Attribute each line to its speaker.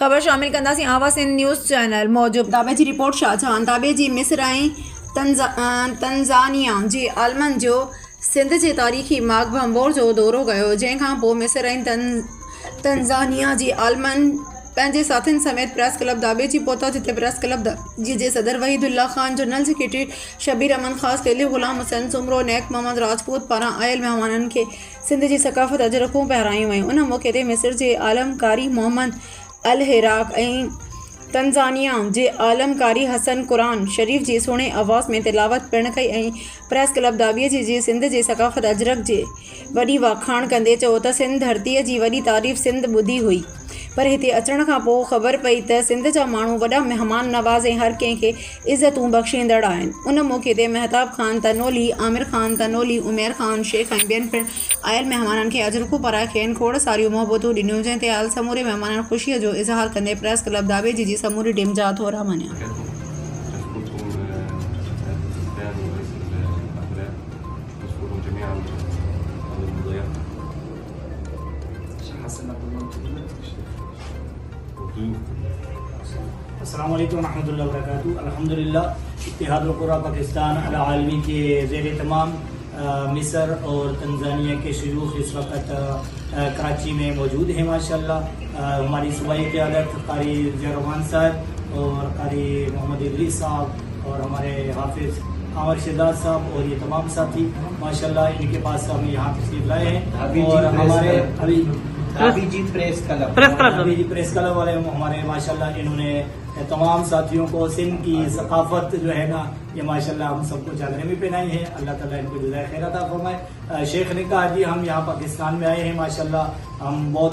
Speaker 1: ख़बर शामिल कंदासीं आवाज़ सिंध न्यूज़ चैनल मौजूद। ताबे जी रिपोर्ट शाहजहां ताबे जी मिस्र ऐं तंजानिया जे आलमनि जो सिंध जे तारीख़ी माग भंबोर जो दौरो कयो, जंहिंखां पोइ मिस्र ऐं तंजानिया जे आलमनि पंहिंजे साथियुनि समेत प्रेस क्लब दाबे जी पहुता, जिते प्रेस क्लब दाबे जे सदर वहीदुल्ला ख़ान, जनरल सेक्रेटरी शबीर अमन ख़ास तेली ग़ुलाम हुसैन सुमरो, नेक मोहम्मद राजपूत पारां आयल महिमाननि खे सिंध जी सक़ाफ़त अजरखूं पहिरायूं वयूं। उन मौक़े ते मिस्र जे आलम कारी मोहम्मद अल हिराक ऐं तंजानिया जे आलम कारी हसन क़ुरान शरीफ़ जी सुहिणे आवाज़ में तिलावत पिणु कई ऐं प्रेस क्लब दाबे जी सिंध जे सक़ाफ़त अजरक जे वॾी वाखाण कंदे चयो त सिंध धरतीअ जी वॾी तारीफ़ सिंध ॿुधी हुई, पर हिते अचण खां पोइ ख़बर पई त सिंध जा माण्हू वॾा महिमान नवाज़ ऐं हर कंहिं खे इज़तूं बख़्शींदड़ आहिनि। उन मौक़े ते महताब ख़ान तनोली, आमिर ख़ान तनोली, उमेर ख़ान शेख ऐं ॿियनि पिणु आयल महिमाननि खे अजरखूं पाराए खेनि खोड़ सारियूं मोहबतूं ॾिनियूं, जंहिं ते आयल समूरे महिमाननि ख़ुशीअ जो इज़हार कंदे प्रेस क्लब दाबे जी समूरी टीम जा थोरा मञिया।
Speaker 2: अस्सलाम वालेकुम रहमतुल्लाहि व बरकातहू। अल्हम्दुलिल्लाह इत्तेहादुल क़ुरा पाकिस्तान अल आलमी के ज़ेर तमाम मिस्र और तंजानिया के शयूख इस वक्त कराची में मौजूद हैं। माशाअल्लाह हमारी सूबाई क़यादत कारी जरमान साहब और कारी मोहम्मद इदरीस साहब और हमारे हाफिज़ आमिर शिदात साहब और ये तमाम साथी माशाअल्लाह इनके पास हम यहाँ तशरीफ लाए हैं। और हमारे अभी जी प्रेस क्लब वाले हमारे माशाल्लाह इन्होंने तमाम साथियों को सिंध की सकाफत जो है ना ये माशाल्लाह हम सबको चादरें भी पहनाई हैं। अल्लाह ताला इनको जज़ाए खैर अता फरमाए। शेख ने कहा जी हम यहाँ पाकिस्तान में आए हैं, माशाल्लाह हम बहुत